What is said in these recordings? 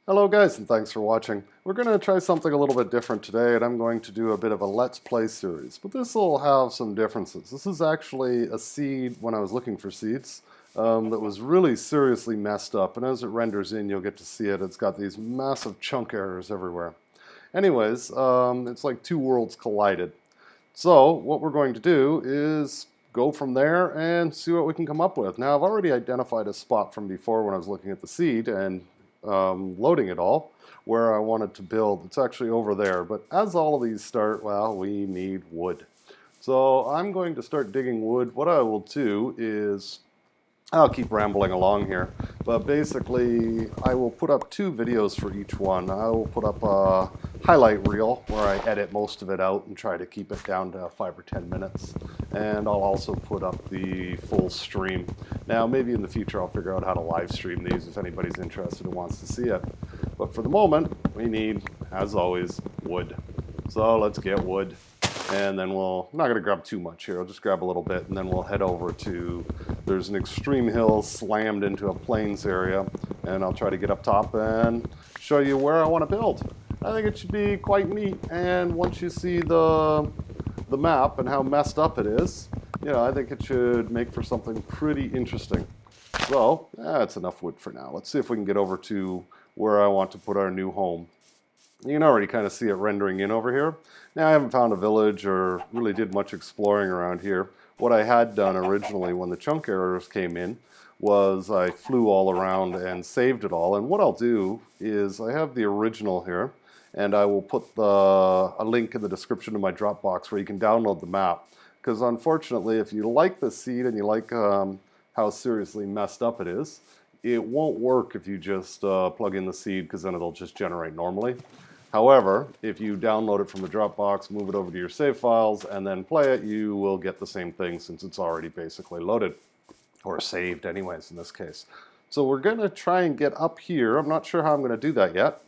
Hello guys, and thanks for watching. We're going to try something a little bit different today, and I'm going to do a bit of a Let's Play series. But this will have some differences. This is actually a seed, when I was looking for seeds, that was really seriously messed up. And as it renders in, you'll get to see it. It's got these massive chunk errors everywhere. Anyways, it's like two worlds collided. So what we're going to do is go from there and see what we can come up with. Now, I've already identified a spot from before when I was looking at the seed and loading it all where I wanted to build. It's actually over there, but as all of these start, well, we need wood. So I'm going to start digging wood. What I will do is I'll keep rambling along here, but basically I will put up two videos for each one. I will put up a highlight reel where I edit most of it out and try to keep it down to 5 or 10 minutes. And I'll also put up the full stream. Now maybe in the future I'll figure out how to live stream these if anybody's interested and wants to see it. But for the moment we need, as always, wood. So let's get wood. And then I'm not going to grab too much here, I'll just grab a little bit, and then we'll head over to, there's an extreme hill slammed into a plains area, and I'll try to get up top and show you where I want to build. I think it should be quite neat, and once you see the map and how messed up it is, I think it should make for something pretty interesting. So, that's enough wood for now. Let's see if we can get over to where I want to put our new home. You can already kind of see it rendering in over here. Now I haven't found a village or really did much exploring around here. What I had done originally when the chunk errors came in was I flew all around and saved it all. And what I'll do is I have the original here, and I will put a link in the description of my Dropbox where you can download the map. Because unfortunately, if you like the seed and you like how seriously messed up it is, it won't work if you just plug in the seed, because then it'll just generate normally. However, if you download it from the Dropbox, move it over to your save files, and then play it, you will get the same thing since it's already basically loaded, or saved anyways in this case. So we're going to try and get up here. I'm not sure how I'm going to do that yet.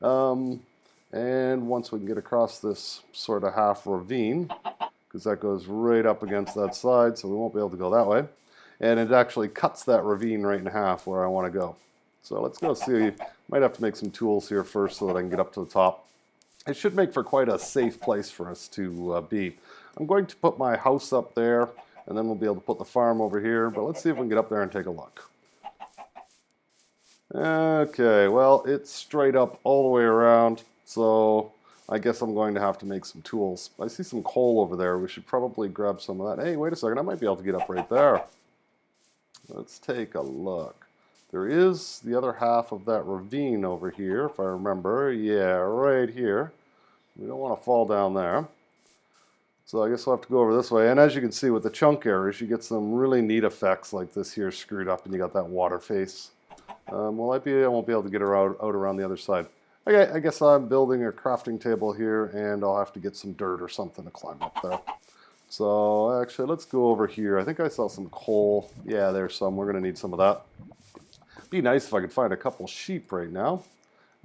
And once we can get across this sort of half ravine, because that goes right up against that side, so we won't be able to go that way. And it actually cuts that ravine right in half where I want to go. So let's go see. Might have to make some tools here first so that I can get up to the top. It should make for quite a safe place for us to be. I'm going to put my house up there, and then we'll be able to put the farm over here. But let's see if we can get up there and take a look. Okay, well, it's straight up all the way around, so I guess I'm going to have to make some tools. I see some coal over there. We should probably grab some of that. Hey, wait a second. I might be able to get up right there. Let's take a look. There is the other half of that ravine over here, if I remember. Yeah, right here. We don't want to fall down there. So I guess we'll have to go over this way. And as you can see with the chunk errors, you get some really neat effects like this here screwed up, and you got that water face. Well, I won't be able to get her out around the other side. Okay, I guess I'm building a crafting table here, and I'll have to get some dirt or something to climb up there. So actually, let's go over here. I think I saw some coal. Yeah, there's some. We're going to need some of that. Be nice if I could find a couple sheep right now,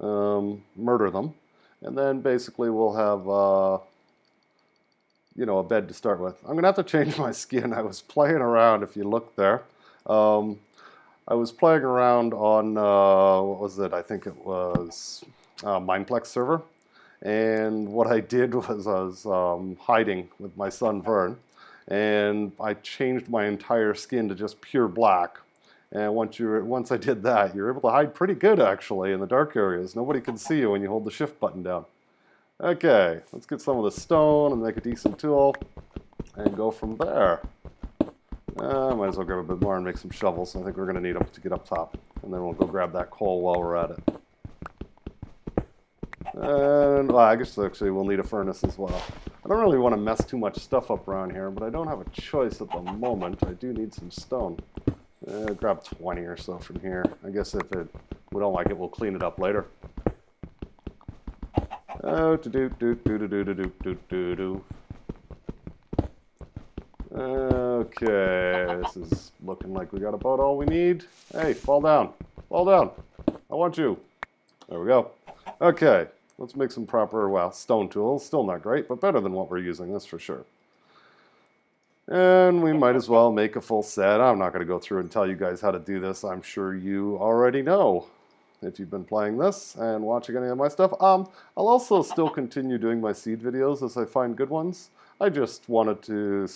murder them, and then basically we'll have a bed to start with. I'm gonna have to change my skin. I was playing around, if you look there. I was playing around on what was it? I think it was Mineplex server, and what I did was I was hiding with my son Vern, and I changed my entire skin to just pure black. And once I did that, you're able to hide pretty good, actually, in the dark areas. Nobody can see you when you hold the shift button down. Okay, let's get some of the stone and make a decent tool, and go from there. I might as well grab a bit more and make some shovels. I think we're going to need them to get up top. And then we'll go grab that coal while we're at it. And, well, I guess actually we'll need a furnace as well. I don't really want to mess too much stuff up around here, but I don't have a choice at the moment. I do need some stone. Grab 20 or so from here. I guess if we don't like it, we'll clean it up later. Oh, okay, this is looking like we got about all we need. Hey, fall down. Fall down. I want you. There we go. Okay, let's make some proper, stone tools. Still not great, but better than what we're using, that's for sure. And we might as well make a full set. I'm not going to go through and tell you guys how to do this. I'm sure you already know. if you've been playing this and watching any of my stuff. I'll also still continue doing my seed videos as I find good ones. I just wanted to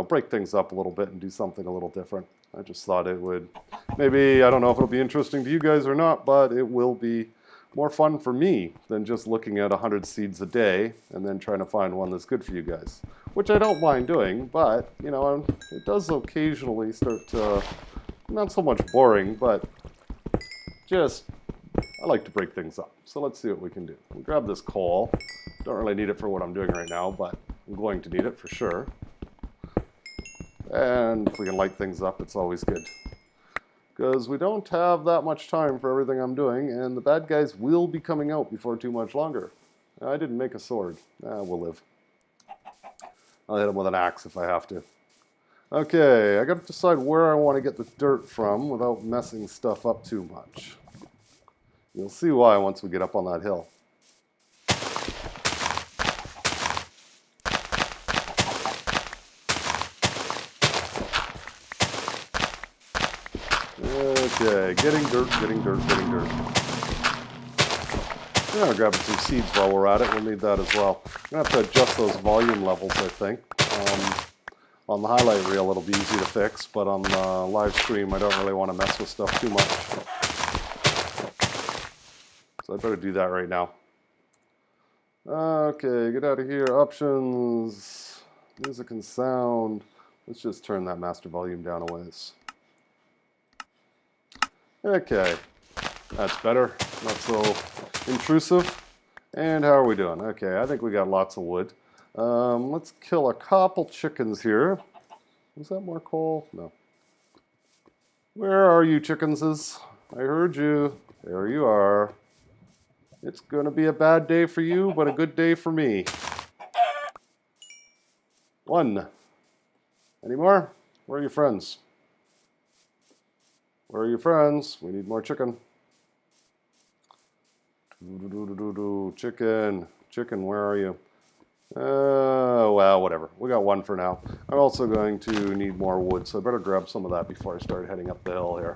break things up a little bit and do something a little different. I just thought it would, maybe, I don't know if it'll be interesting to you guys or not, but it will be more fun for me than just looking at 100 seeds a day and then trying to find one that's good for you guys, which I don't mind doing, but, you know, it does occasionally start to, not so much boring, but just, I like to break things up. So let's see what we can do. We'll grab this coal. Don't really need it for what I'm doing right now, but I'm going to need it for sure. And if we can light things up, it's always good. Because we don't have that much time for everything I'm doing, and the bad guys will be coming out before too much longer. I didn't make a sword. We'll live. I'll hit them with an axe if I have to. Okay, I got to decide where I want to get the dirt from without messing stuff up too much. You'll see why once we get up on that hill. Okay, getting dirt, getting dirt, getting dirt. Yeah, grabbing some seeds while we're at it. We'll need that as well. I'm going to have to adjust those volume levels, I think. On the highlight reel, it'll be easy to fix, but on the live stream, I don't really want to mess with stuff too much. So I better do that right now. Okay, get out of here. Options, music and sound. Let's just turn that master volume down a ways. Okay, that's better, not so intrusive. And how are we doing? Okay, I think we got lots of wood. Let's kill a couple chickens here. Was that more coal? No. Where are you, chickenses? I heard you. There you are. It's going to be a bad day for you, but a good day for me. One. Any more? Where are your friends? Where are your friends? We need more chicken. Chicken. Chicken, where are you? Well, whatever. We got one for now. I'm also going to need more wood, so I better grab some of that before I start heading up the hill here.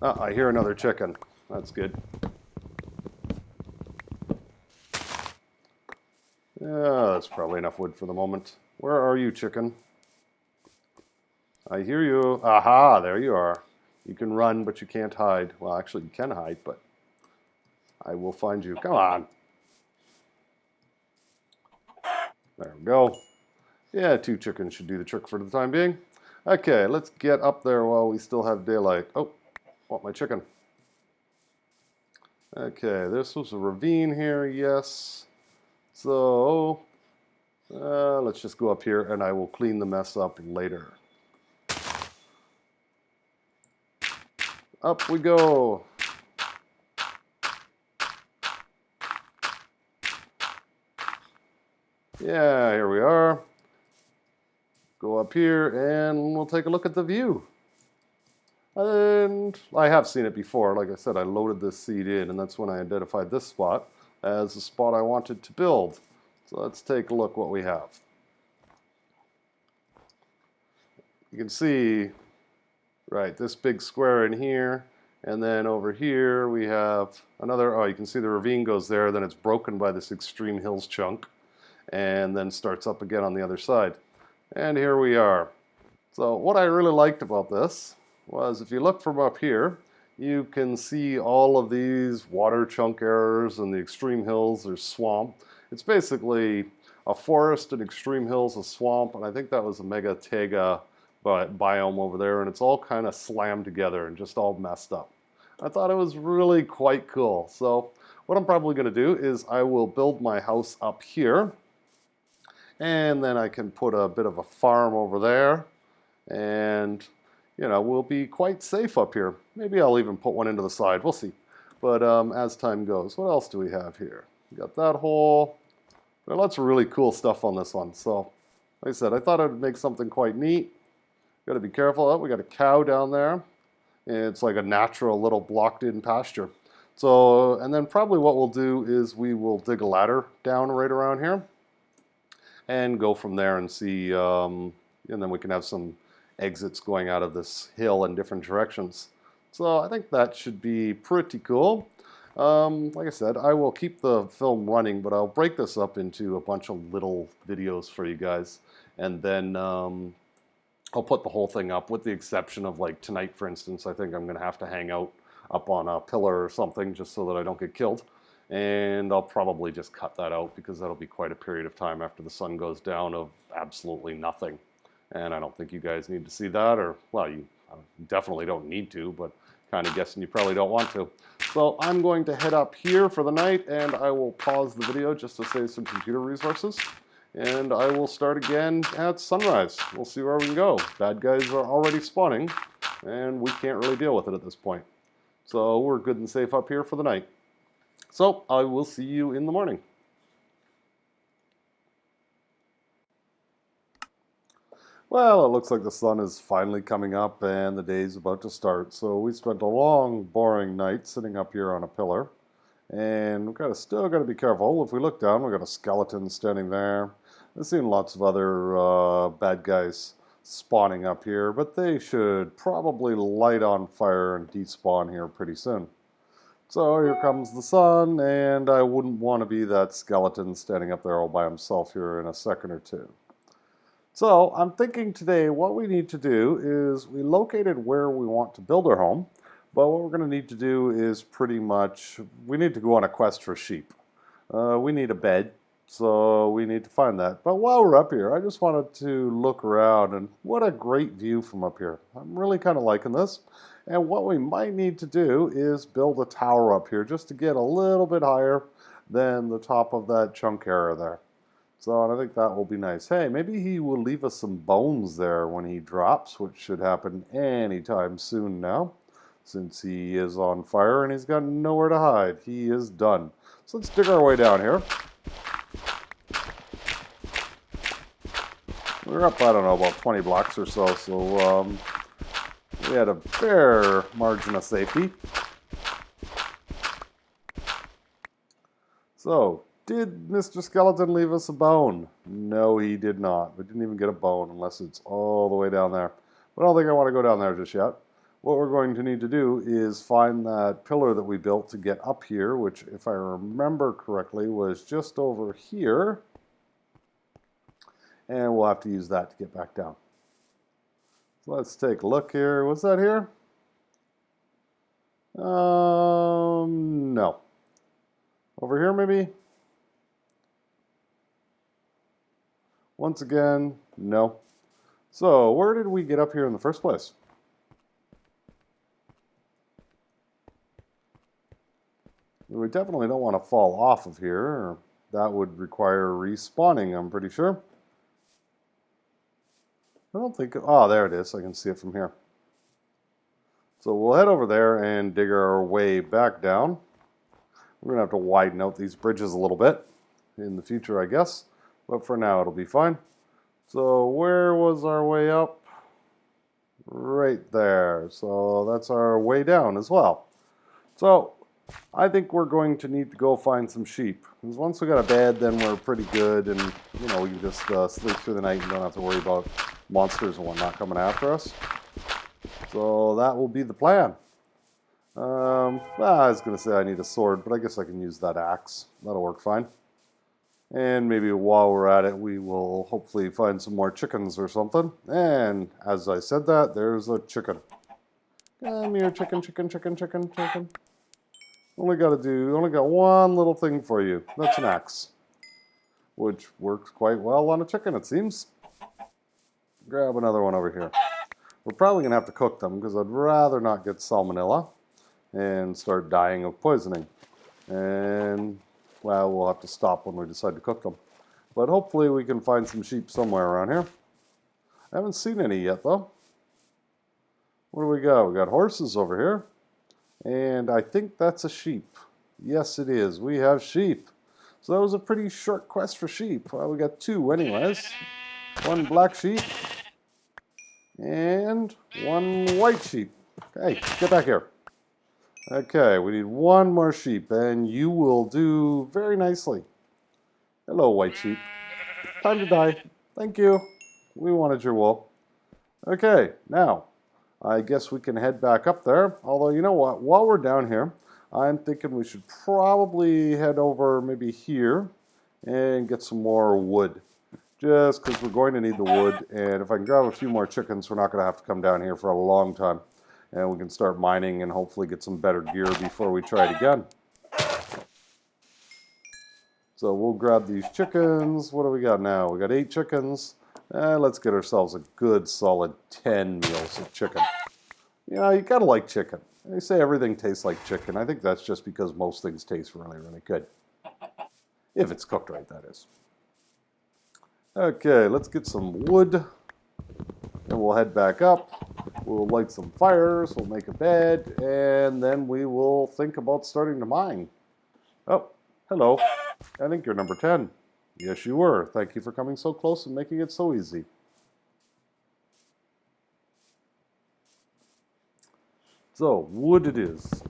I hear another chicken. That's good. Yeah, that's probably enough wood for the moment. Where are you, chicken? I hear you. Aha, there you are. You can run, but you can't hide. Well, actually, you can hide, but I will find you. Come on. There we go. Yeah, 2 chickens should do the trick for the time being. Okay, let's get up there while we still have daylight. Oh, want my chicken. Okay, this was a ravine here, yes. So, let's just go up here and I will clean the mess up later. Up we go. Yeah, here we are. Go up here and we'll take a look at the view. And I have seen it before. Like I said, I loaded this seed in, and that's when I identified this spot as the spot I wanted to build. So let's take a look what we have. You can see, right, this big square in here, and then over here we have another, oh, you can see the ravine goes there, then it's broken by this extreme hills chunk, and then starts up again on the other side. And here we are. So what I really liked about this was if you look from up here, you can see all of these water chunk errors and the extreme hills, there's swamp. It's basically a forest and extreme hills, a swamp, and I think that was a mega taiga biome over there, and it's all kind of slammed together and just all messed up. I thought it was really quite cool. So what I'm probably going to do is I will build my house up here, and then I can put a bit of a farm over there, and you know, we'll be quite safe up here. Maybe I'll even put one into the side. We'll see. But as time goes, what else do we have here? We got that hole. There are lots of really cool stuff on this one. So, like I said, I thought I'd make something quite neat. Got to be careful. Oh, we got a cow down there. It's like a natural little blocked-in pasture. So, and then probably what we'll do is we will dig a ladder down right around here and go from there and see. And then we can have some exits going out of this hill in different directions. So I think that should be pretty cool. Like I said, I will keep the film running, but I'll break this up into a bunch of little videos for you guys. And then I'll put the whole thing up, with the exception of, like, tonight, for instance. I think I'm going to have to hang out up on a pillar or something just so that I don't get killed. And I'll probably just cut that out because that'll be quite a period of time after the sun goes down of absolutely nothing. And I don't think you guys need to see that, or, well, you definitely don't need to, but kind of guessing you probably don't want to. So I'm going to head up here for the night, and I will pause the video just to save some computer resources. And I will start again at sunrise. We'll see where we can go. Bad guys are already spawning, and we can't really deal with it at this point. So we're good and safe up here for the night. So I will see you in the morning. Well, it looks like the sun is finally coming up and the day's about to start. So we spent a long, boring night sitting up here on a pillar. And we've still got to be careful. If we look down, we've got a skeleton standing there. I've seen lots of other bad guys spawning up here, but they should probably light on fire and despawn here pretty soon. So here comes the sun, and I wouldn't want to be that skeleton standing up there all by himself here in a second or two. So I'm thinking today what we need to do is we located where we want to build our home, but what we're going to need to do is we need to go on a quest for sheep. We need a bed, so we need to find that. But while we're up here, I just wanted to look around, and what a great view from up here. I'm really kind of liking this. And what we might need to do is build a tower up here just to get a little bit higher than the top of that chunk area there. So, and I think that will be nice. Hey, maybe he will leave us some bones there when he drops, which should happen anytime soon now, since he is on fire and he's got nowhere to hide. He is done. So let's dig our way down here. We're up, I don't know, about 20 blocks or so, so we had a fair margin of safety. So, did Mr. Skeleton leave us a bone? No, he did not. We didn't even get a bone unless it's all the way down there. But I don't think I want to go down there just yet. What we're going to need to do is find that pillar that we built to get up here, which, if I remember correctly, was just over here. And we'll have to use that to get back down. So let's take a look here. Was that here? No. Over here, maybe? Once again, no. So, where did we get up here in the first place? We definitely don't want to fall off of here. That would require respawning, I'm pretty sure. I don't think... Oh, there it is. I can see it from here. So we'll head over there and dig our way back down. We're going to have to widen out these bridges a little bit in the future, I guess. But for now, it'll be fine. So where was our way up? Right there. So that's our way down as well. So I think we're going to need to go find some sheep. Because once we got a bed, then we're pretty good. And, you know, we can just sleep through the night and don't have to worry about monsters and whatnot coming after us. So that will be the plan. I was going to say I need a sword, but I guess I can use that axe. That'll work fine. And maybe while we're at it, we will hopefully find some more chickens or something. And as I said that, there's a chicken. Come here, chicken, chicken, chicken, chicken, chicken. Only got one little thing for you. That's an axe. Which works quite well on a chicken, it seems. Grab another one over here. We're probably going to have to cook them because I'd rather not get salmonella and start dying of poisoning. And, well, we'll have to stop when we decide to cook them. But hopefully we can find some sheep somewhere around here. I haven't seen any yet, though. What do we got? We got horses over here. And I think that's a sheep. Yes, it is. We have sheep. So that was a pretty short quest for sheep. Well, we got two anyways. One black sheep. And one white sheep. Hey, get back here. Okay, we need one more sheep, and you will do very nicely. Hello, white sheep. Time to die. Thank you. We wanted your wool. Okay, now I guess we can head back up there. Although, you know what? While we're down here, I'm thinking we should probably head over maybe here and get some more wood. Just because we're going to need the wood, and if I can grab a few more chickens, we're not going to have to come down here for a long time. And we can start mining and hopefully get some better gear before we try it again. So we'll grab these chickens. What do we got now? We got 8 chickens. Let's get ourselves a good solid 10 meals of chicken. You know, you gotta like chicken. They say everything tastes like chicken. I think that's just because most things taste really, really good. If it's cooked right, that is. Okay, let's get some wood. And we'll head back up. We'll light some fires. We'll make a bed. And then we will think about starting to mine. Oh, hello. I think you're number 10. Yes, you were. Thank you for coming so close and making it so easy. So, wood it is.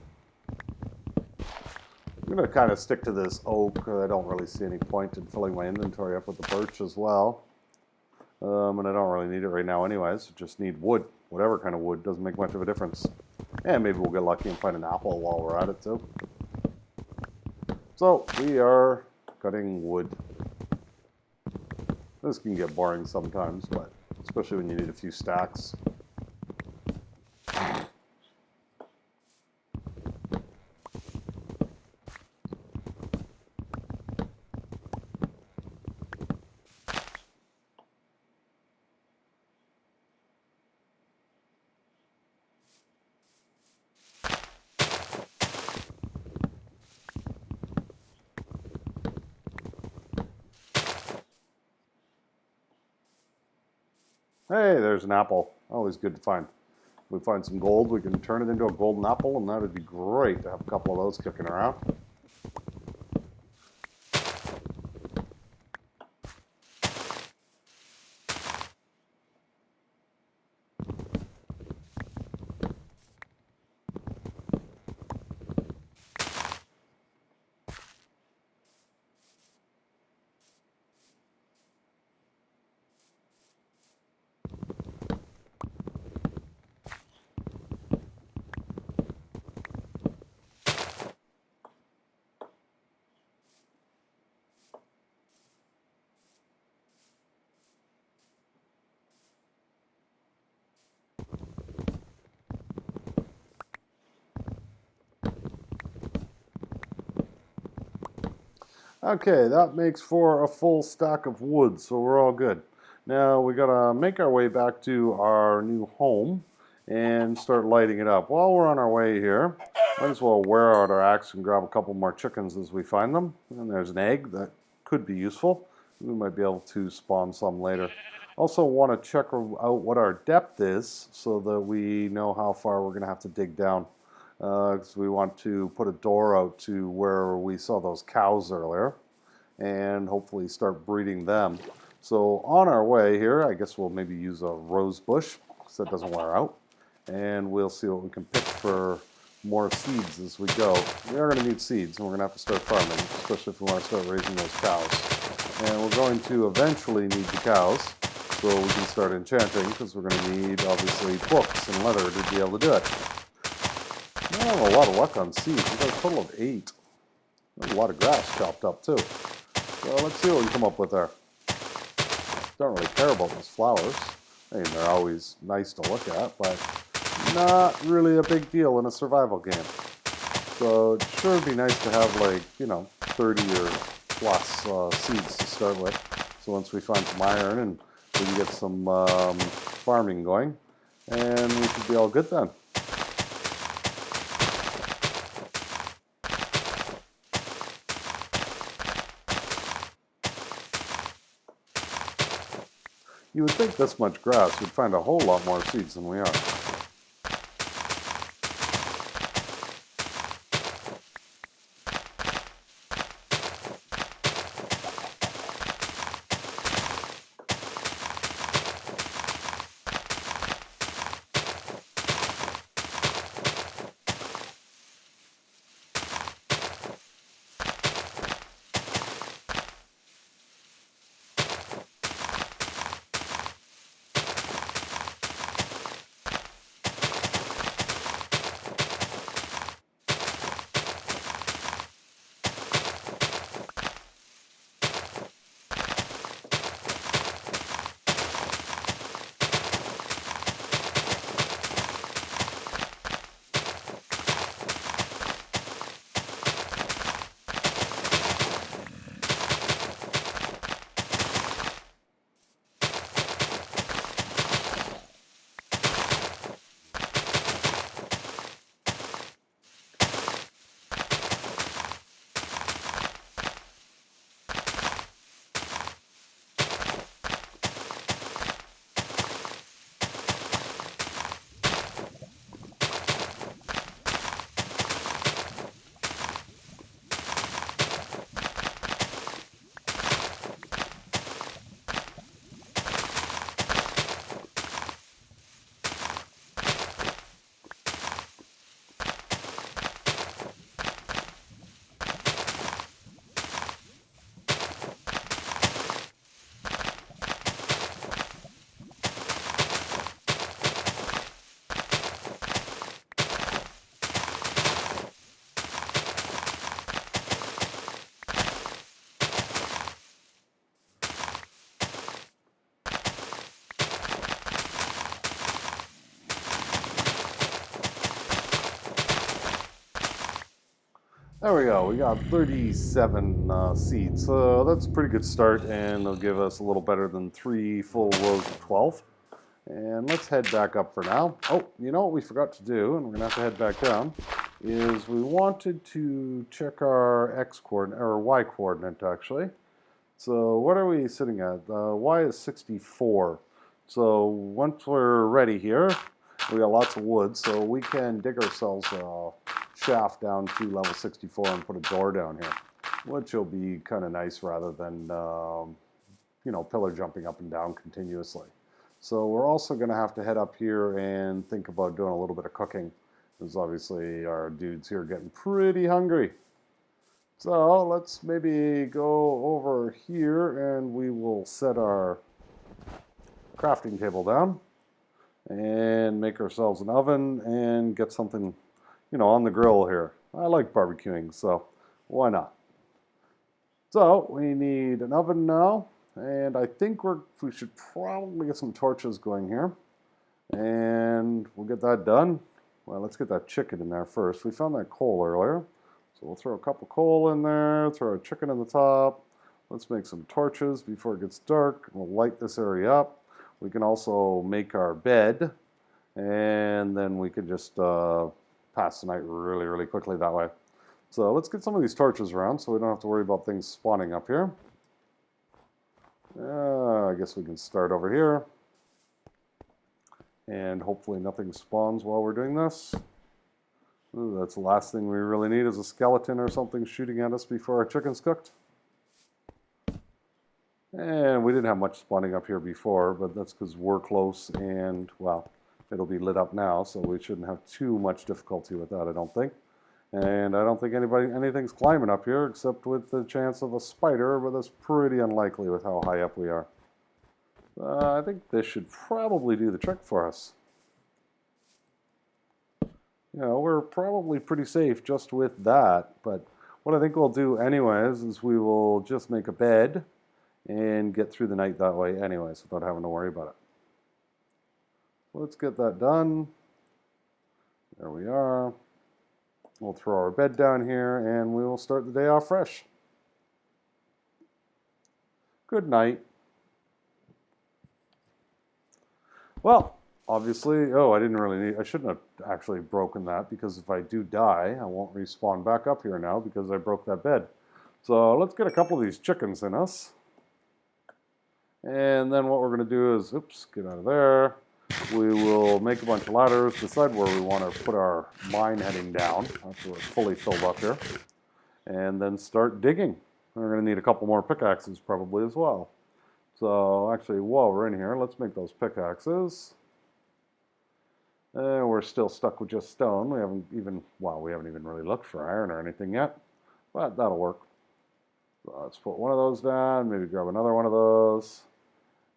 I'm going to kind of stick to this oak. I don't really see any point in filling my inventory up with the birch as well. And I don't really need it right now anyways. I just need wood. Whatever kind of wood. Doesn't make much of a difference. And maybe we'll get lucky and find an apple while we're at it too. So, we are cutting wood. This can get boring sometimes, but especially when you need a few stacks. Hey, there's an apple. Always good to find. If we find some gold, we can turn it into a golden apple, and that would be great to have a couple of those kicking around. Okay, that makes for a full stack of wood, so we're all good. Now we gotta make our way back to our new home and start lighting it up. While we're on our way here, might as well wear out our axe and grab a couple more chickens as we find them. And there's an egg that could be useful. We might be able to spawn some later. Also want to check out what our depth is so that we know how far we're gonna have to dig down. Because we want to put a door out to where we saw those cows earlier and hopefully start breeding them. So on our way here, I guess we'll maybe use a rose bush so that doesn't wear out, and we'll see what we can pick for more seeds as we go. We are going to need seeds, and we're going to have to start farming, especially if we want to start raising those cows. And we're going to eventually need the cows so we can start enchanting, because we're going to need, obviously, books and leather to be able to do it. I have a lot of luck on seeds. We've got a total of 8. There's a lot of grass chopped up too. So let's see what we can come up with there. Don't really care about those flowers. I mean, they're always nice to look at, but not really a big deal in a survival game. So it sure would be nice to have, like, 30 or plus seeds to start with. So once we find some iron and we can get some farming going, and we should be all good then. You would think this much grass would find a whole lot more seeds than we are. There we go. We got 37 seeds. So that's a pretty good start, and it'll give us a little better than 3 full rows of 12. And let's head back up for now. Oh, you know what we forgot to do, and we're going to have to head back down, is we wanted to check our X coordinate, or Y coordinate actually. So what are we sitting at? Y is 64. So once we're ready here, we got lots of wood, so we can dig ourselves a shaft down to level 64 and put a door down here, which will be kind of nice rather than, you know, pillar jumping up and down continuously. So we're also going to have to head up here and think about doing a little bit of cooking, because obviously our dudes here are getting pretty hungry. So let's maybe go over here and we will set our crafting table down and make ourselves an oven and get something, you know, on the grill here. I like barbecuing, so why not? So we need an oven now, and I think we should probably get some torches going here, and we'll get that done. Well, let's get that chicken in there first. We found that coal earlier. So we'll throw a couple coal in there, throw our chicken in the top. Let's make some torches before it gets dark. We'll light this area up. We can also make our bed, and then we can just pass the night really, really quickly that way. So let's get some of these torches around so we don't have to worry about things spawning up here. I guess we can start over here. And hopefully nothing spawns while we're doing this. Ooh, that's the last thing we really need is a skeleton or something shooting at us before our chicken's cooked. And we didn't have much spawning up here before, but that's because we're close and, well, it'll be lit up now, so we shouldn't have too much difficulty with that, I don't think. And I don't think anything's climbing up here except with the chance of a spider, but that's pretty unlikely with how high up we are. I think this should probably do the trick for us. You know, we're probably pretty safe just with that, but what I think we'll do anyways is we will just make a bed and get through the night that way anyways without having to worry about it. Let's get that done. There we are. We'll throw our bed down here and we will start the day off fresh. Good night. Well, obviously, oh, I shouldn't have actually broken that, because if I do die, I won't respawn back up here now because I broke that bed. So let's get a couple of these chickens in us. And then what we're going to do is, oops, get out of there. We will make a bunch of ladders, decide where we want to put our mine heading down after we're fully filled up here, and then start digging. We're going to need a couple more pickaxes probably as well. So actually, while we're in here, let's make those pickaxes. And we're still stuck with just stone. We haven't even really looked for iron or anything yet, but that'll work. So let's put one of those down, maybe grab another one of those.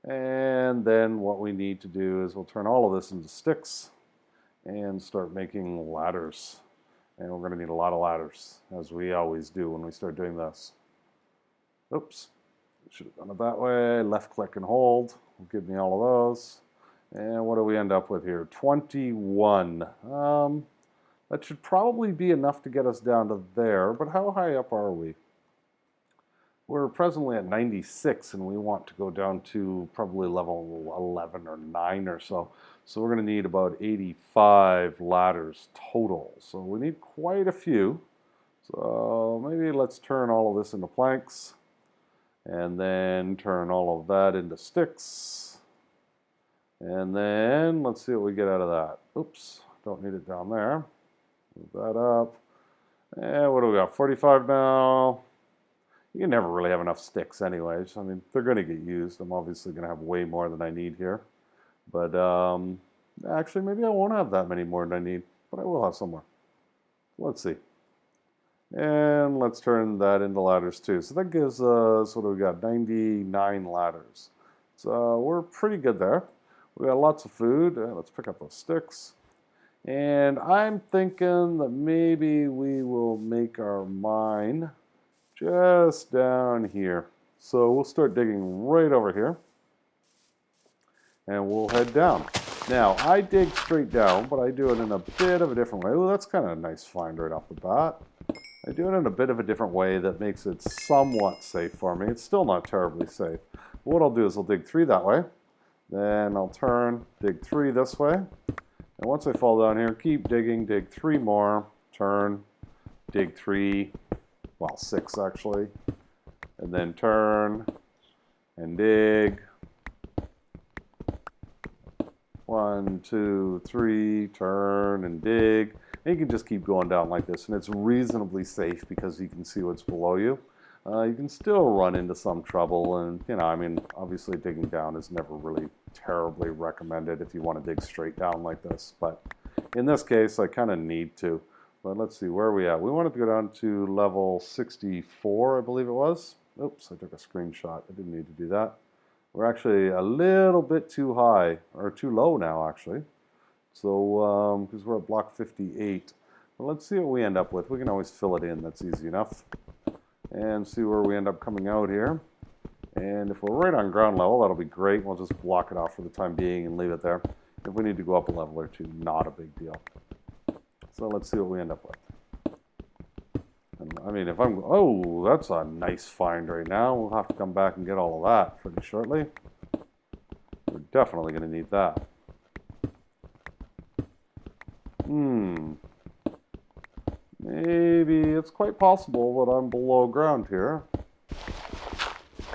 And then what we need to do is we'll turn all of this into sticks and start making ladders. And we're going to need a lot of ladders, as we always do when we start doing this. Oops, should have done it that way. Left click and hold will give me all of those. And what do we end up with here? 21. That should probably be enough to get us down to there, but how high up are we? We're presently at 96, and we want to go down to probably level 11 or 9 or so. So we're going to need about 85 ladders total. So we need quite a few. So maybe let's turn all of this into planks, and then turn all of that into sticks. And then let's see what we get out of that. Oops, don't need it down there. Move that up. And what do we got? 45 now. You never really have enough sticks anyways. I mean, they're going to get used. I'm obviously going to have way more than I need here. But actually, maybe I won't have that many more than I need. But I will have some more. Let's see. And let's turn that into ladders too. So that gives us, what do we got? 99 ladders. So we're pretty good there. We got lots of food. Let's pick up those sticks. And I'm thinking that maybe we will make our mine just down here. So we'll start digging right over here. And we'll head down. Now, I dig straight down, but I do it in a bit of a different way. Oh, that's kind of a nice find right off the bat. I do it in a bit of a different way that makes it somewhat safe for me. It's still not terribly safe. But what I'll do is I'll dig 3 that way. Then I'll turn, dig 3 this way. And once I fall down here, keep digging, dig 3 more, turn, dig 3, well, 6 actually. And then turn and dig. 1, 2, 3, turn and dig. And you can just keep going down like this, and it's reasonably safe because you can see what's below you. You can still run into some trouble, and I mean, obviously digging down is never really terribly recommended if you want to dig straight down like this. But in this case, I kind of need to. But let's see, where are we at? We wanted to go down to level 64, I believe it was. Oops, I took a screenshot. I didn't need to do that. We're actually a little bit too high, or too low now, actually. So, because we're at block 58. Well, let's see what we end up with. We can always fill it in. That's easy enough. And see where we end up coming out here. And if we're right on ground level, that'll be great. We'll just block it off for the time being and leave it there. If we need to go up a level or two, not a big deal. So let's see what we end up with. And, I mean, if I'm... Oh, that's a nice find right now. We'll have to come back and get all of that pretty shortly. We're definitely going to need that. Maybe it's quite possible that I'm below ground here.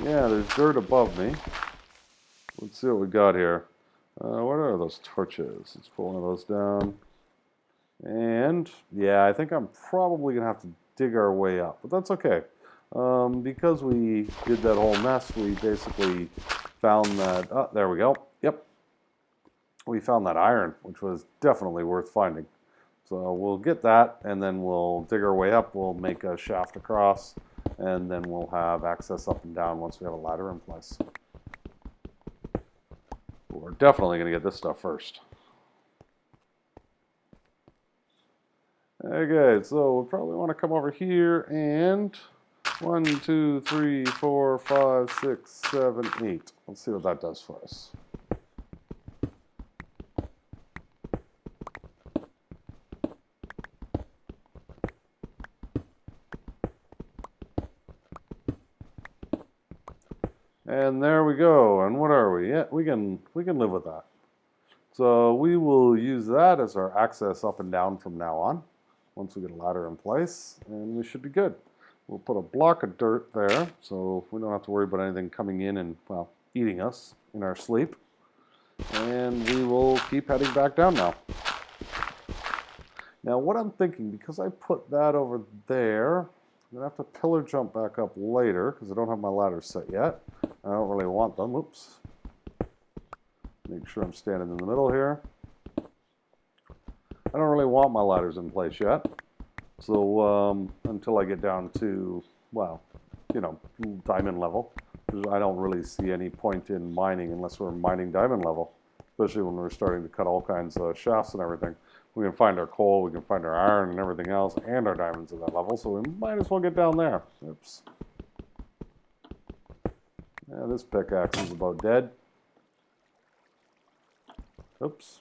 Yeah, there's dirt above me. Let's see what we got here. What are those torches? Let's pull one of those down. And, yeah, I think I'm probably going to have to dig our way up. But that's okay. Because we did that whole mess, we basically found that... Oh, there we go. Yep. We found that iron, which was definitely worth finding. So we'll get that, and then we'll dig our way up. We'll make a shaft across, and then we'll have access up and down once we have a ladder in place. But we're definitely going to get this stuff first. Okay, so we'll probably want to come over here and 1, 2, 3, 4, 5, 6, 7, 8. Let's see what that does for us. And there we go. And what are we? Yeah, we can live with that. So we will use that as our access up and down from now on. Once we get a ladder in place, and we should be good. We'll put a block of dirt there, so we don't have to worry about anything coming in and, well, eating us in our sleep. And we will keep heading back down now. Now, what I'm thinking, because I put that over there, I'm going to have to pillar jump back up later, because I don't have my ladders set yet. I don't really want them. Oops. Make sure I'm standing in the middle here. I don't really want my ladders in place yet. So until I get down to, well, diamond level. I don't really see any point in mining unless we're mining diamond level. Especially when we're starting to cut all kinds of shafts and everything. We can find our coal, we can find our iron and everything else, and our diamonds at that level. So we might as well get down there. Oops. Yeah, this pickaxe is about dead. Oops.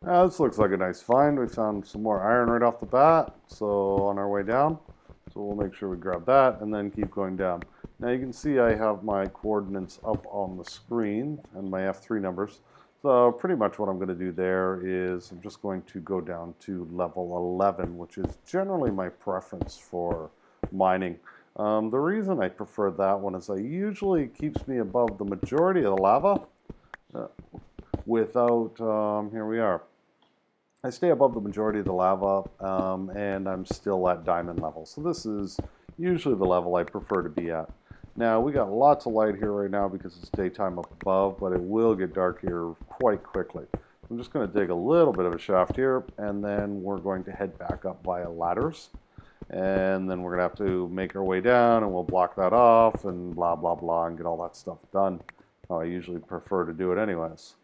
This looks like a nice find. We found some more iron right off the bat. So on our way down, So we'll make sure we grab that and then keep going down. Now you can see I have my coordinates up on the screen and my F3 numbers. So pretty much what I'm going to do there is I'm just going to go down to level 11, which is generally my preference for mining. The reason I prefer that one is it usually keeps me above the majority of the lava without, here we are. I stay above the majority of the lava and I'm still at diamond level. So this is usually the level I prefer to be at. Now we got lots of light here right now because it's daytime up above, but it will get dark here quite quickly. I'm just going to dig a little bit of a shaft here and then we're going to head back up via ladders. And then we're going to have to make our way down and we'll block that off and blah, blah, blah and get all that stuff done. I usually prefer to do it anyways.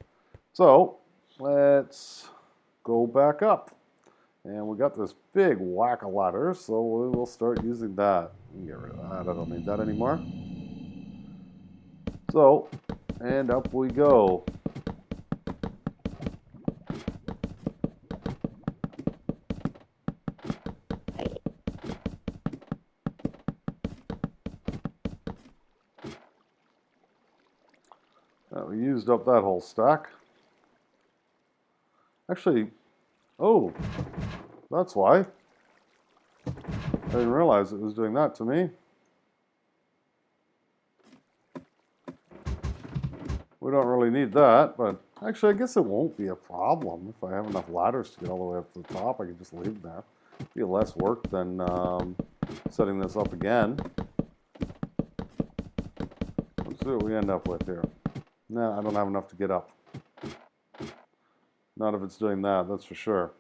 So let's go back up. And we got this big whack of ladders, so we will start using that. Get rid of that, I don't need that anymore. So, and up we go. We used up that whole stack. Actually, oh, that's why. I didn't realize it was doing that to me. We don't really need that, but actually I guess it won't be a problem. If I have enough ladders to get all the way up to the top, I can just leave them there. It'll be less work than setting this up again. Let's see what we end up with here. No, I don't have enough to get up. Not if it's doing that, that's for sure.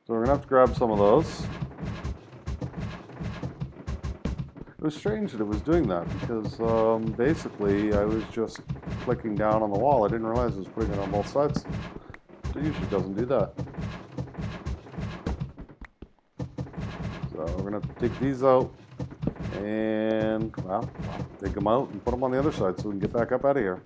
So we're going to have to grab some of those. It was strange that it was doing that because basically I was just clicking down on the wall. I didn't realize it was putting it on both sides. It usually doesn't do that. So we're going to take these out and, well, take them out and put them on the other side so we can get back up out of here.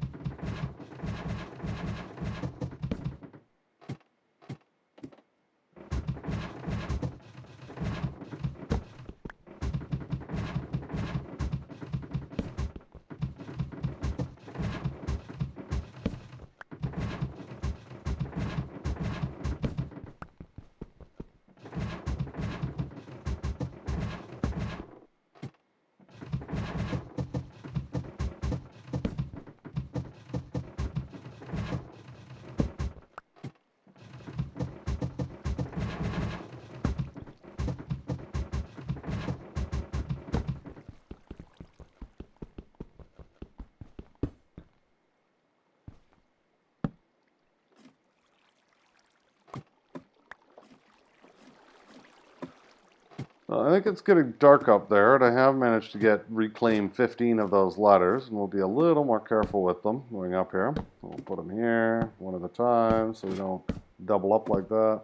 I think it's getting dark up there, and I have managed to reclaim 15 of those ladders, and we'll be a little more careful with them going up here. We'll put them here one at a time so we don't double up like that.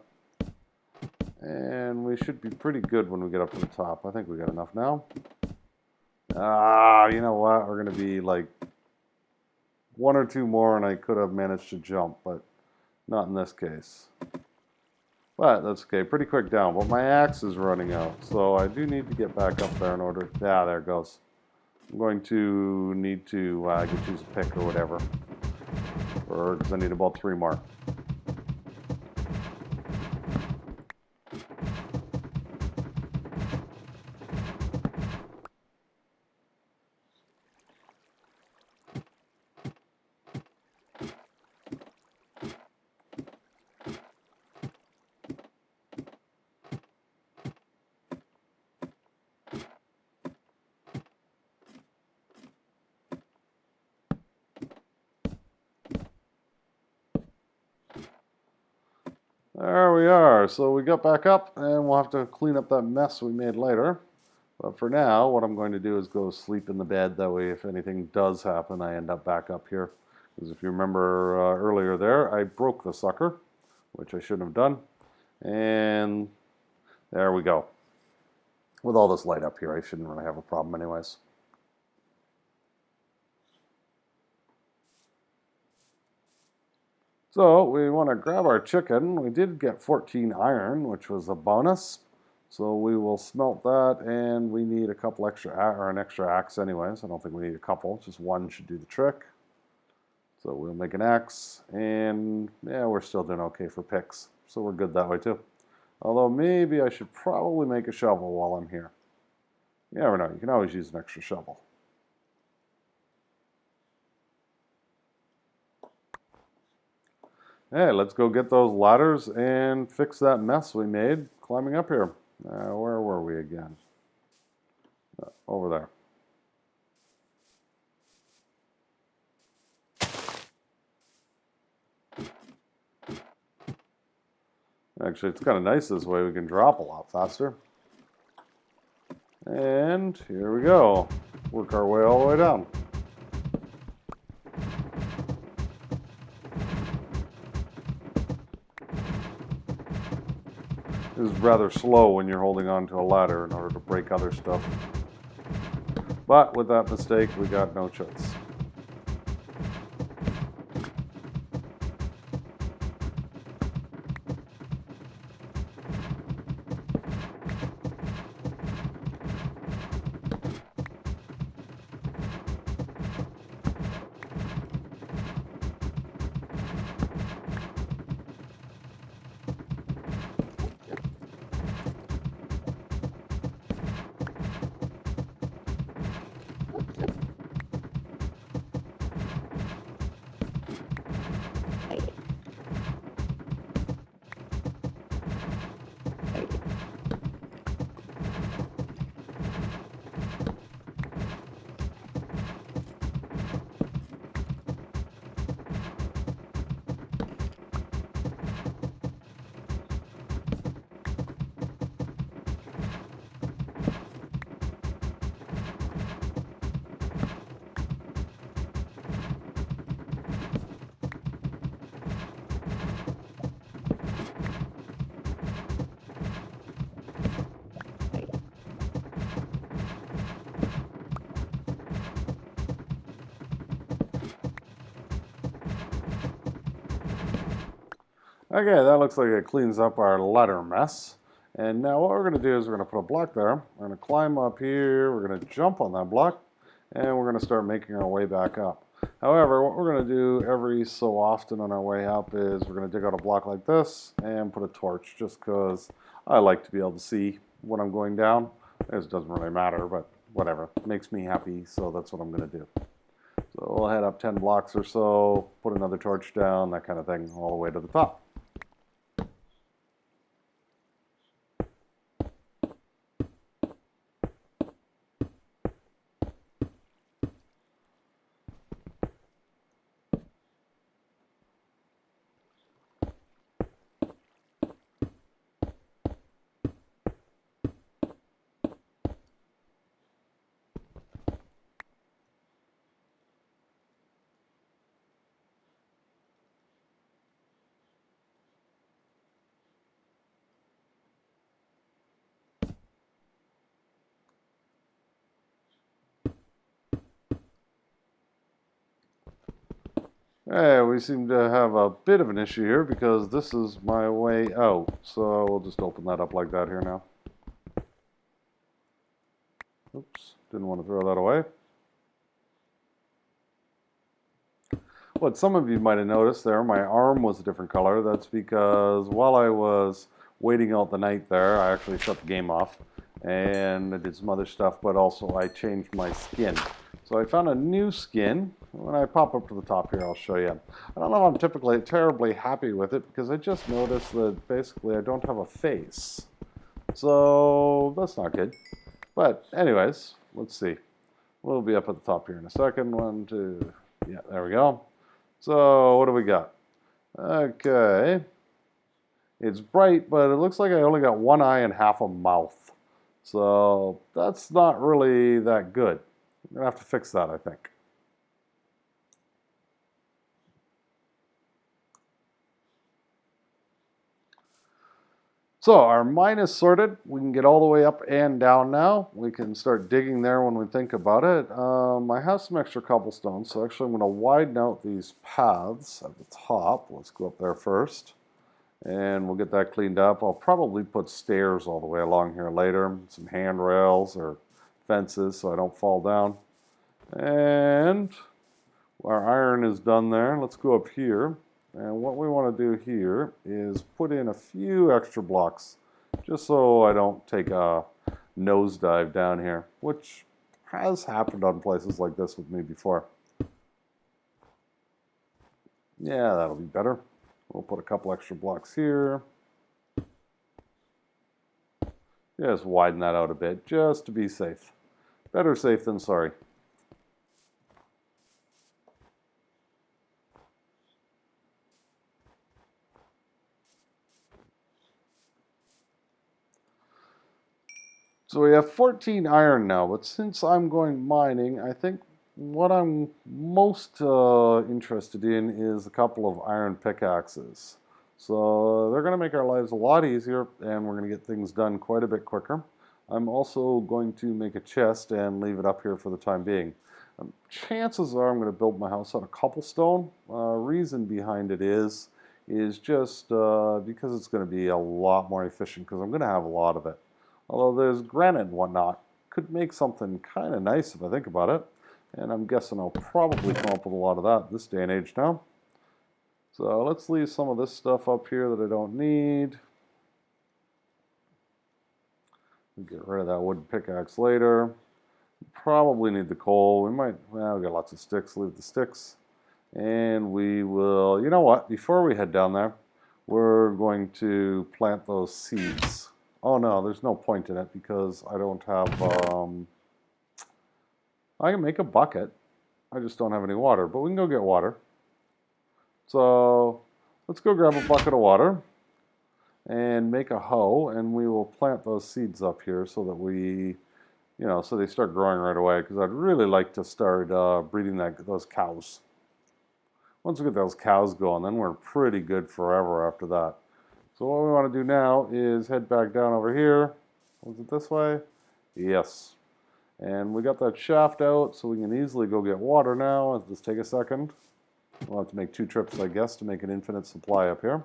And we should be pretty good when we get up to the top. I think we got enough now. You know what? We're going to be like one or two more, and I could have managed to jump, but not in this case. But that's okay, pretty quick down. But my axe is running out, so I do need to get back up there in order. Yeah, there it goes. I'm going to need to choose a pick or whatever, because I need about 3 more. There we are. So we got back up, and we'll have to clean up that mess we made later. But for now, what I'm going to do is go sleep in the bed. That way, if anything does happen, I end up back up here. Because if you remember earlier there, I broke the sucker, which I shouldn't have done. And there we go. With all this light up here, I shouldn't really have a problem anyways. So we want to grab our chicken. We did get 14 iron, which was a bonus. So we will smelt that, and we need a couple extra, or an extra axe anyways. I don't think we need a couple, just one should do the trick. So we'll make an axe, and yeah, we're still doing okay for picks. So we're good that way too. Although maybe I should probably make a shovel while I'm here. You never know, you can always use an extra shovel. Hey, let's go get those ladders and fix that mess we made climbing up here. Where were we again? Over there. Actually, it's kind of nice this way. We can drop a lot faster. And here we go. Work our way all the way down. This is rather slow when you're holding on to a ladder in order to break other stuff. But with that mistake, we got no choice. Okay, that looks like it cleans up our ladder mess. And now what we're going to do is we're going to put a block there. We're going to climb up here. We're going to jump on that block. And we're going to start making our way back up. However, what we're going to do every so often on our way up is we're going to dig out a block like this and put a torch, just because I like to be able to see when I'm going down. It doesn't really matter, but whatever. It makes me happy, so that's what I'm going to do. So we'll head up 10 blocks or so, put another torch down, that kind of thing, all the way to the top. Hey, we seem to have a bit of an issue here because this is my way out. So we'll just open that up like that here now. Oops, didn't want to throw that away. What some of you might have noticed there, my arm was a different color. That's because while I was waiting out the night there, I actually shut the game off and I did some other stuff, but also I changed my skin. So I found a new skin. When I pop up to the top here, I'll show you. I don't know if I'm typically terribly happy with it because I just noticed that basically I don't have a face. So that's not good. But anyways, let's see. We'll be up at the top here in a second. 1, 2, yeah, there we go. So what do we got? Okay. It's bright, but it looks like I only got one eye and half a mouth. So that's not really that good. I'm going to have to fix that, I think. So our mine is sorted. We can get all the way up and down now. We can start digging there when we think about it. I have some extra cobblestone, so actually I'm going to widen out these paths at the top. Let's go up there first. And we'll get that cleaned up. I'll probably put stairs all the way along here later, some handrails or fences so I don't fall down. And our iron is done there. Let's go up here. And what we want to do here is put in a few extra blocks just so I don't take a nosedive down here, which has happened on places like this with me before. Yeah, that'll be better. We'll put a couple extra blocks here. Just widen that out a bit just to be safe. Better safe than sorry. So we have 14 iron now, but since I'm going mining, I think what I'm most interested in is a couple of iron pickaxes. So they're going to make our lives a lot easier, and we're going to get things done quite a bit quicker. I'm also going to make a chest and leave it up here for the time being. Chances are I'm going to build my house out of cobblestone. Reason behind it is just because it's going to be a lot more efficient because I'm going to have a lot of it. Although there's granite and whatnot, could make something kind of nice if I think about it. And I'm guessing I'll probably come up with a lot of that this day and age now. So let's leave some of this stuff up here that I don't need. Get rid of that wooden pickaxe later. Probably need the coal. We might, well, we got lots of sticks, leave the sticks. And we will, you know what, before we head down there, we're going to plant those seeds. Oh no, there's no point in it because I don't have, I can make a bucket. I just don't have any water, but we can go get water. So let's go grab a bucket of water and make a hoe, and we will plant those seeds up here so that we, you know, so they start growing right away, because I'd really like to start breeding those cows. Once we get those cows going, then we're pretty good forever after that. So what we want to do now is head back down over here. Was it this way? Yes. And we got that shaft out, so we can easily go get water now. Let's just take a second. We'll have to make 2 trips, I guess, to make an infinite supply up here.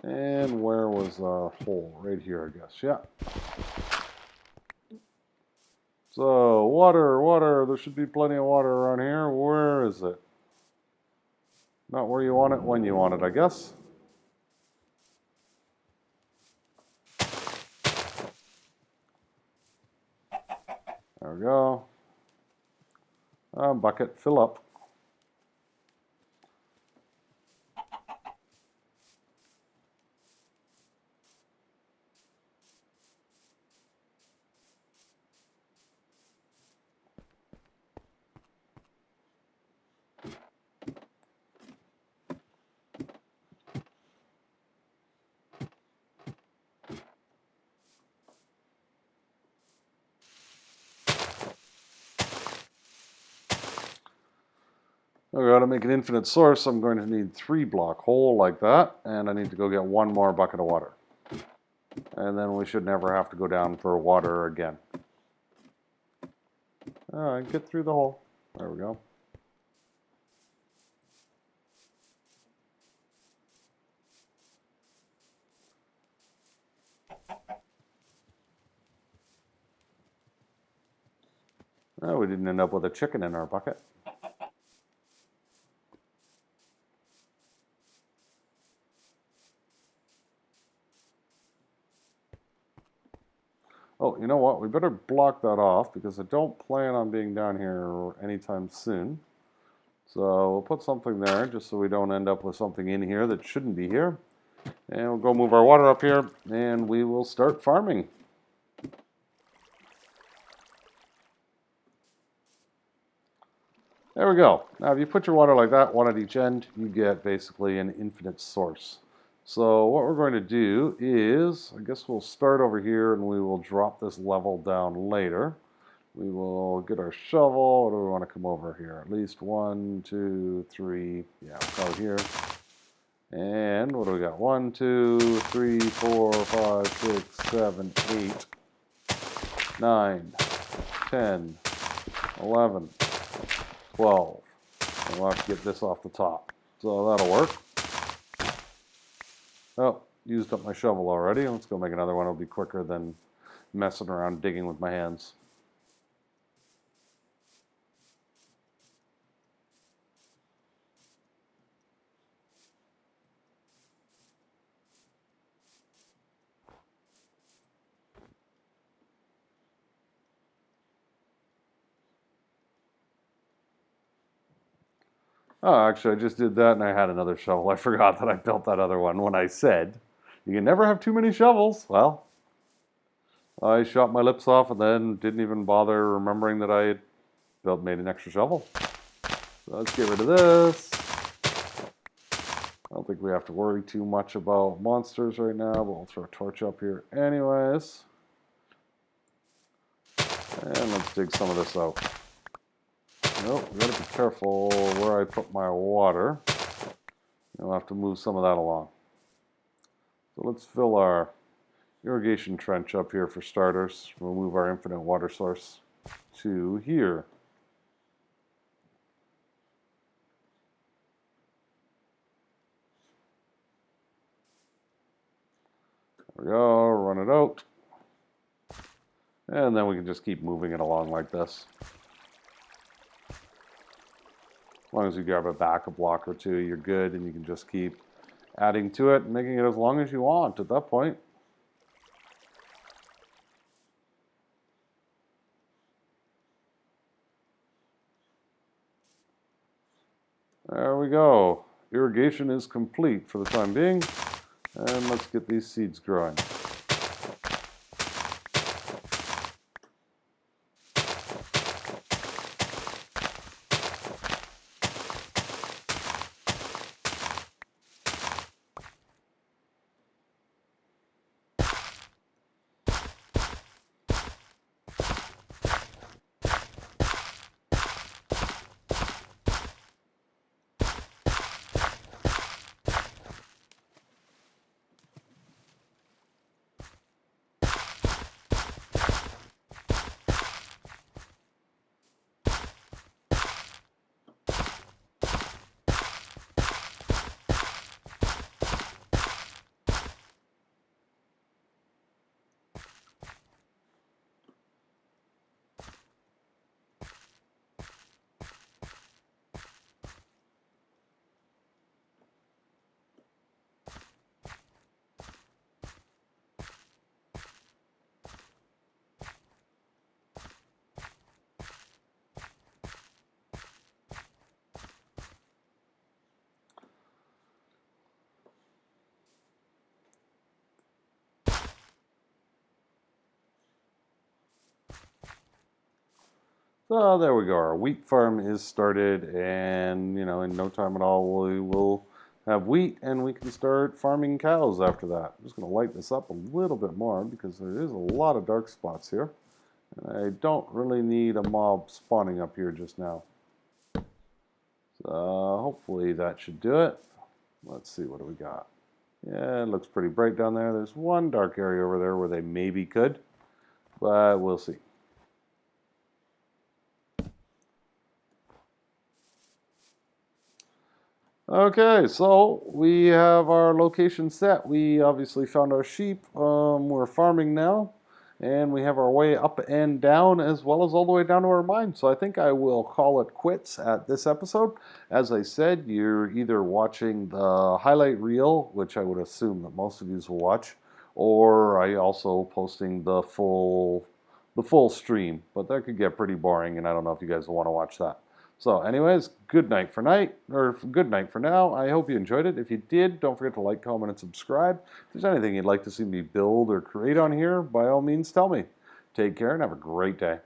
And where was our hole? Right here, I guess. Yeah. So, water. There should be plenty of water around here. Where is it? Not where you want it, when you want it, I guess. There we go. Bucket, fill up. Okay, to make an infinite source, I'm going to need 3 block hole like that, and I need to go get 1 more bucket of water. And then we should never have to go down for water again. All right, get through the hole. There we go. Oh, we didn't end up with a chicken in our bucket. Oh, you know what? We better block that off because I don't plan on being down here anytime soon. So we'll put something there just so we don't end up with something in here that shouldn't be here. And we'll go move our water up here and we will start farming. There we go. Now if you put your water like that, one at each end, you get basically an infinite source. So what we're going to do is, I guess we'll start over here and we will drop this level down later. We will get our shovel. What do we want to come over here? At least 1, 2, 3. Yeah, out here. And what do we got? 1, 2, 3, 4, 5, 6, 7, 8, 9, 10, 11, 12. And we'll have to get this off the top. So that'll work. Oh, used up my shovel already. Let's go make another one. It'll be quicker than messing around digging with my hands. Oh, actually, I just did that and I had another shovel. I forgot that I built that other one when I said you can never have too many shovels. Well, I shot my lips off and then didn't even bother remembering that I had made an extra shovel. So let's get rid of this. I don't think we have to worry too much about monsters right now, but we'll throw a torch up here anyways. And let's dig some of this out. Nope, we gotta be careful where I put my water. You'll have to move some of that along. So let's fill our irrigation trench up here for starters. We'll move our infinite water source to here. There we go, run it out. And then we can just keep moving it along like this. As long as you grab it back a block or two, you're good, and you can just keep adding to it and making it as long as you want at that point. There we go. Irrigation is complete for the time being. And let's get these seeds growing. So there we go. Our wheat farm is started, and in no time at all we will have wheat, and we can start farming cows after that. I'm just going to light this up a little bit more because there is a lot of dark spots here, and I don't really need a mob spawning up here just now. So hopefully that should do it. Let's see, what do we got? Yeah, it looks pretty bright down there. There's one dark area over there where they maybe could, but we'll see. Okay, so we have our location set. We obviously found our sheep. We're farming now, and we have our way up and down as well as all the way down to our mine. So I think I will call it quits at this episode. As I said, you're either watching the highlight reel, which I would assume that most of you will watch, or I also posting the full stream. But that could get pretty boring, and I don't know if you guys will want to watch that. So anyways, good night for now. I hope you enjoyed it. If you did, don't forget to like, comment, and subscribe. If there's anything you'd like to see me build or create on here, by all means tell me. Take care and have a great day.